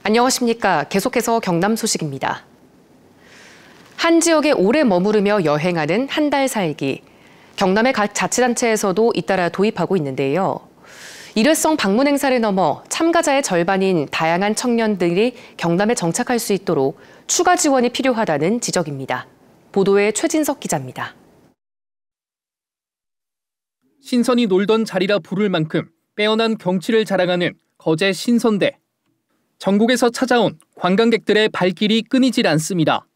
안녕하십니까. 계속해서 경남 소식입니다. 한 지역에 오래 머무르며 여행하는 한 달 살기. 경남의 각 자치단체에서도 잇따라 도입하고 있는데요. 일회성 방문 행사를 넘어 참가자의 절반인 다양한 청년들이 경남에 정착할 수 있도록 추가 지원이 필요하다는 지적입니다. 보도에 최진석 기자입니다. 신선이 놀던 자리라 부를 만큼 빼어난 경치를 자랑하는 거제 신선대. 전국에서 찾아온 관광객들의 발길이 끊이질 않습니다.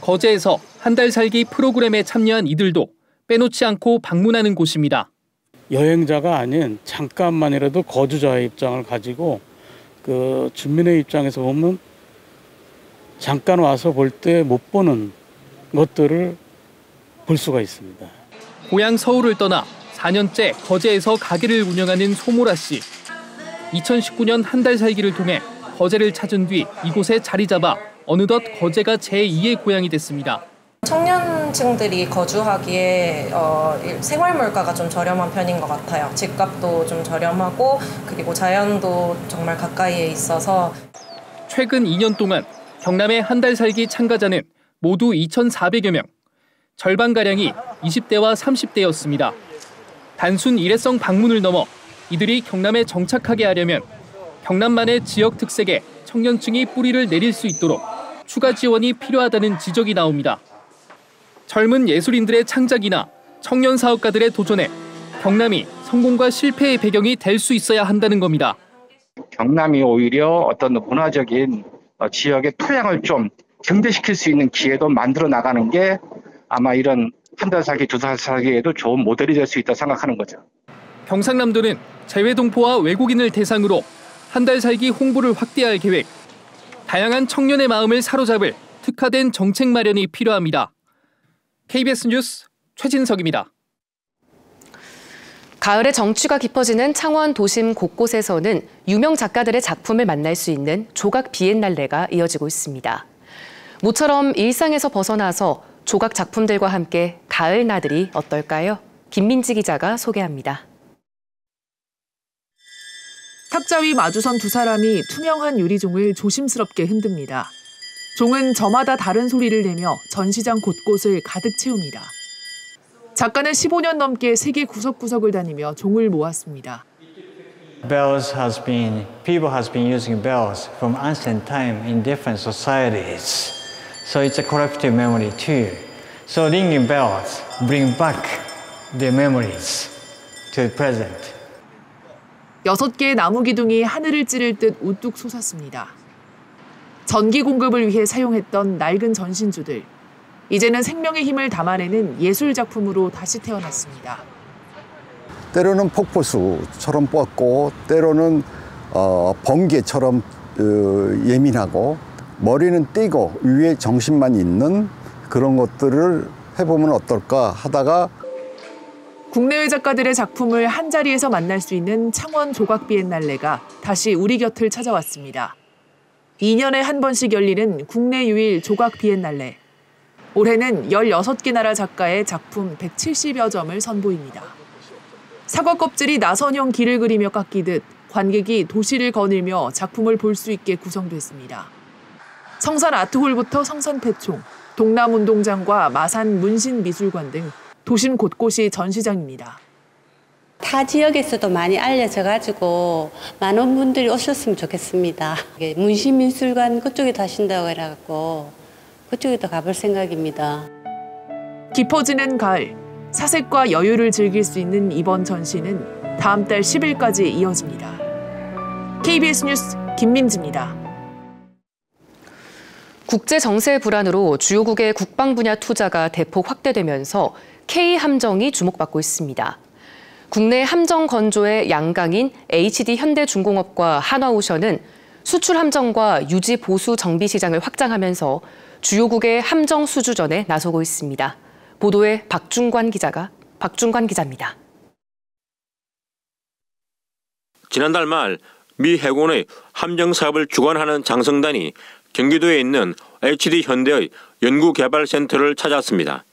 거제에서 한 달 살기 프로그램에 참여한 이들도 빼놓지 않고 방문하는 곳입니다. 여행자가 아닌 잠깐만이라도 거주자의 입장을 가지고 주민의 입장에서 보면 잠깐 와서 볼 때 못 보는 것들을 볼 수가 있습니다. 고향 서울을 떠나 4년째 거제에서 가게를 운영하는 소모라 씨. 2019년 한 달 살기를 통해 거제를 찾은 뒤 이곳에 자리 잡아 어느덧 거제가 제2의 고향이 됐습니다. 청년층들이 거주하기에 생활 물가가 좀 저렴한 편인 것 같아요. 집값도 좀 저렴하고 그리고 자연도 정말 가까이에 있어서. 최근 2년 동안 경남의 한 달 살기 참가자는 모두 2,400여 명. 절반가량이 20대와 30대였습니다. 단순 일회성 방문을 넘어 이들이 경남에 정착하게 하려면 경남만의 지역 특색에 청년층이 뿌리를 내릴 수 있도록 추가 지원이 필요하다는 지적이 나옵니다. 젊은 예술인들의 창작이나 청년 사업가들의 도전에 경남이 성공과 실패의 배경이 될 수 있어야 한다는 겁니다. 경남이 오히려 어떤 문화적인 지역의 토양을 좀 증대시킬 수 있는 기회도 만들어 나가는 게 아마 이런 한 달 살기, 두 달 살기에도 좋은 모델이 될 수 있다고 생각하는 거죠. 경상남도는 재외동포와 외국인을 대상으로 한 달 살기 홍보를 확대할 계획. 다양한 청년의 마음을 사로잡을 특화된 정책 마련이 필요합니다. KBS 뉴스 최진석입니다. 가을에 정취가 깊어지는 창원 도심 곳곳에서는 유명 작가들의 작품을 만날 수 있는 조각 비엔날레가 이어지고 있습니다. 모처럼 일상에서 벗어나서 조각 작품들과 함께 가을 나들이 어떨까요? 김민지 기자가 소개합니다. 탁자 위 마주선 두 사람이 투명한 유리종을 조심스럽게 흔듭니다. 종은 저마다 다른 소리를 내며 전시장 곳곳을 가득 채웁니다. 작가는 15년 넘게 세계 구석구석을 다니며 종을 모았습니다. People has been using bells from ancient time in different societies. So it's a collective memory too. So ringing bells bring back the memories to the present. 6개의 나무 기둥이 하늘을 찌를 듯 우뚝 솟았습니다. 전기 공급을 위해 사용했던 낡은 전신주들. 이제는 생명의 힘을 담아내는 예술 작품으로 다시 태어났습니다. 때로는 폭포수처럼 뻗고 때로는 번개처럼 예민하고 머리는 띄고 위에 정신만 있는 그런 것들을 해보면 어떨까 하다가 국내외 작가들의 작품을 한자리에서 만날 수 있는 창원 조각 비엔날레가 다시 우리 곁을 찾아왔습니다. 2년에 한 번씩 열리는 국내 유일 조각 비엔날레. 올해는 16개 나라 작가의 작품 170여 점을 선보입니다. 사과 껍질이 나선형 길을 그리며 깎이듯 관객이 도시를 거닐며 작품을 볼 수 있게 구성됐습니다. 성산 아트홀부터 성산 폐총, 동남운동장과 마산 문신미술관 등 도심 곳곳이 전시장입니다. 타 지역에서도 많이 알려져가지고 많은 분들이 오셨으면 좋겠습니다. 문신미술관 그쪽에도 하신다고 해갖고 그쪽에도 가볼 생각입니다. 깊어지는 가을, 사색과 여유를 즐길 수 있는 이번 전시는 다음 달 10일까지 이어집니다. KBS 뉴스 김민지입니다. 국제 정세 불안으로 주요국의 국방 분야 투자가 대폭 확대되면서 K함정이 주목받고 있습니다. 국내 함정 건조의 양강인 HD 현대중공업과 한화오션은 수출 함정과 유지 보수 정비 시장을 확장하면서 주요국의 함정 수주전에 나서고 있습니다. 보도에 박중관 기자입니다. 지난달 말 미 해군의 함정 사업을 주관하는 장성단이 경기도에 있는 HD 현대의 연구개발센터를 찾았습니다.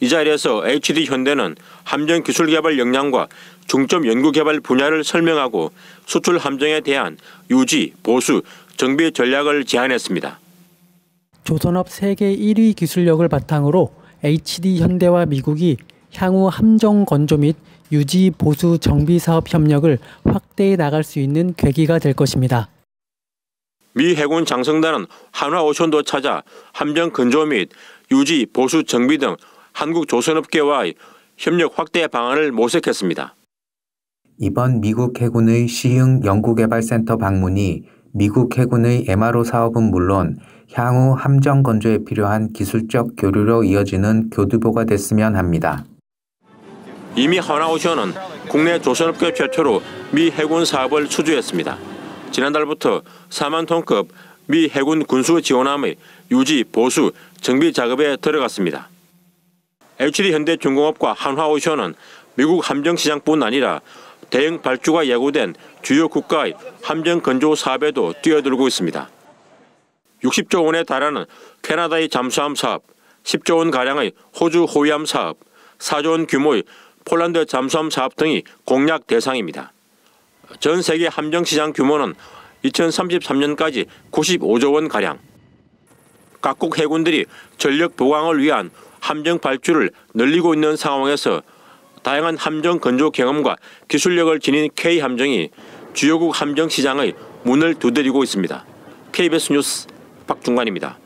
이 자리에서 HD 현대는 함정 기술 개발 역량과 중점 연구 개발 분야를 설명하고 수출 함정에 대한 유지, 보수, 정비 전략을 제안했습니다. 조선업 세계 1위 기술력을 바탕으로 HD 현대와 미국이 향후 함정 건조 및 유지 보수 정비 사업 협력을 확대해 나갈 수 있는 계기가 될 것입니다. 미 해군 장성단은 한화오션도 찾아 함정 건조 및 유지 보수 정비 등 한국 조선업계와의 협력 확대 방안을 모색했습니다. 이번 미국 해군의 시흥 연구개발센터 방문이 미국 해군의 MRO 사업은 물론 향후 함정 건조에 필요한 기술적 교류로 이어지는 교두보가 됐으면 합니다. 이미 한화오션은 국내 조선업계 최초로 미 해군 사업을 수주했습니다. 지난달부터 4만 톤급 미 해군 군수 지원함의 유지, 보수, 정비 작업에 들어갔습니다. HD 현대중공업과 한화오션은 미국 함정 시장뿐 아니라 대형 발주가 예고된 주요 국가의 함정 건조 사업에도 뛰어들고 있습니다. 60조 원에 달하는 캐나다의 잠수함 사업, 10조 원가량의 호주 호위함 사업, 4조 원 규모의 폴란드 잠수함 사업 등이 공략 대상입니다. 전 세계 함정 시장 규모는 2033년까지 95조 원가량. 각국 해군들이 전력 보강을 위한 함정 발주를 늘리고 있는 상황에서 다양한 함정 건조 경험과 기술력을 지닌 K함정이 주요국 함정 시장의 문을 두드리고 있습니다. KBS 뉴스 박중관입니다.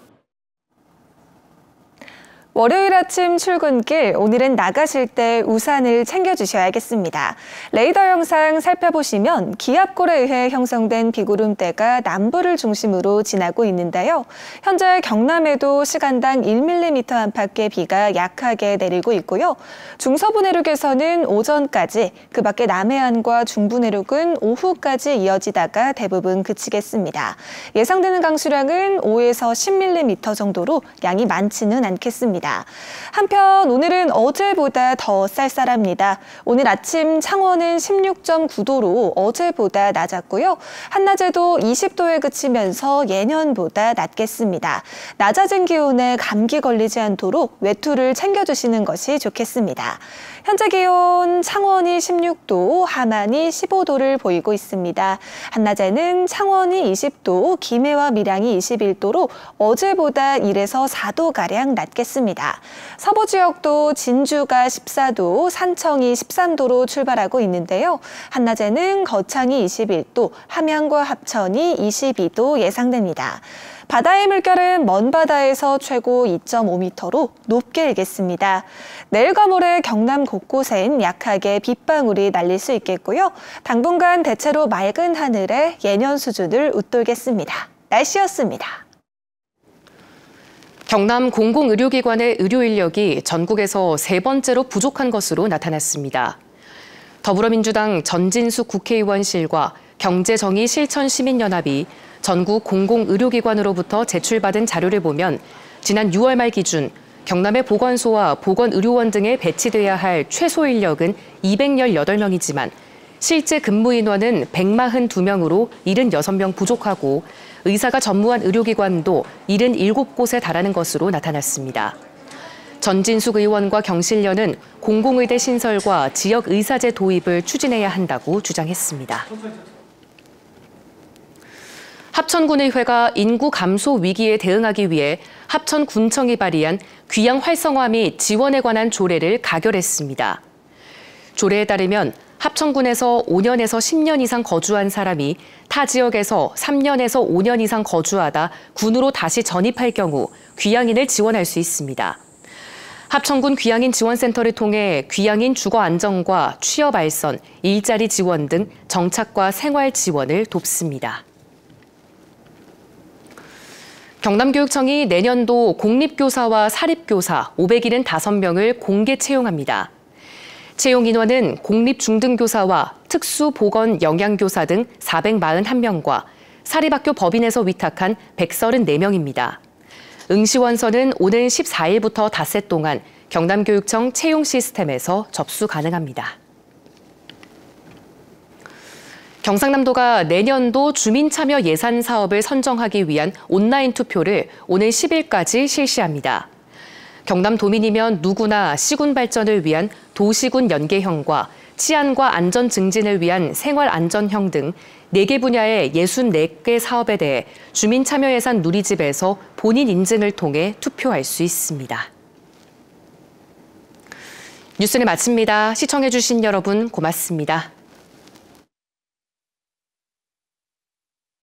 월요일 아침 출근길, 오늘은 나가실 때 우산을 챙겨주셔야겠습니다. 레이더 영상 살펴보시면 기압골에 의해 형성된 비구름대가 남부를 중심으로 지나고 있는데요. 현재 경남에도 시간당 1mm 안팎의 비가 약하게 내리고 있고요. 중서부 내륙에서는 오전까지, 그 밖에 남해안과 중부 내륙은 오후까지 이어지다가 대부분 그치겠습니다. 예상되는 강수량은 5에서 10mm 정도로 양이 많지는 않겠습니다. 한편 오늘은 어제보다 더 쌀쌀합니다. 오늘 아침 창원은 16.9도로 어제보다 낮았고요. 한낮에도 20도에 그치면서 예년보다 낮겠습니다. 낮아진 기온에 감기 걸리지 않도록 외투를 챙겨주시는 것이 좋겠습니다. 현재 기온 창원이 16도, 함안이 15도를 보이고 있습니다. 한낮에는 창원이 20도, 김해와 밀양이 21도로 어제보다 1에서 4도가량 낮겠습니다. 서부 지역도 진주가 14도, 산청이 13도로 출발하고 있는데요. 한낮에는 거창이 21도, 함양과 합천이 22도 예상됩니다. 바다의 물결은 먼 바다에서 최고 2.5m로 높게 일겠습니다. 내일과 모레 경남 곳곳엔 약하게 빗방울이 날릴 수 있겠고요. 당분간 대체로 맑은 하늘에 예년 수준을 웃돌겠습니다. 날씨였습니다. 경남 공공의료기관의 의료 인력이 전국에서 세 번째로 부족한 것으로 나타났습니다. 더불어민주당 전진숙 국회의원실과 경제정의실천시민연합이 전국 공공의료기관으로부터 제출받은 자료를 보면 지난 6월 말 기준 경남의 보건소와 보건의료원 등에 배치돼야 할 최소 인력은 218명이지만 실제 근무 인원은 142명으로 76명 부족하고 의사가 전무한 의료기관도 77곳에 달하는 것으로 나타났습니다. 전진숙 의원과 경실련은 공공의대 신설과 지역의사제 도입을 추진해야 한다고 주장했습니다. 합천군의회가 인구 감소 위기에 대응하기 위해 합천군청이 발의한 귀양 활성화 및 지원에 관한 조례를 가결했습니다. 조례에 따르면 합천군에서 5년에서 10년 이상 거주한 사람이 타 지역에서 3년에서 5년 이상 거주하다 군으로 다시 전입할 경우 귀양인을 지원할 수 있습니다. 합천군 귀양인 지원센터를 통해 귀양인 주거 안정과 취업 알선, 일자리 지원 등 정착과 생활 지원을 돕습니다. 경남교육청이 내년도 공립교사와 사립교사 575명을 공개 채용합니다. 채용 인원은 공립중등교사와 특수보건영양교사 등 441명과 사립학교 법인에서 위탁한 134명입니다. 응시원서는 오는 14일부터 닷새 동안 경남교육청 채용 시스템에서 접수 가능합니다. 경상남도가 내년도 주민참여 예산 사업을 선정하기 위한 온라인 투표를 오늘 10일까지 실시합니다. 경남도민이면 누구나 시군 발전을 위한 도시군 연계형과 치안과 안전 증진을 위한 생활안전형 등 4개 분야의 64개 사업에 대해 주민참여예산 누리집에서 본인 인증을 통해 투표할 수 있습니다. 뉴스를 마칩니다. 시청해주신 여러분 고맙습니다.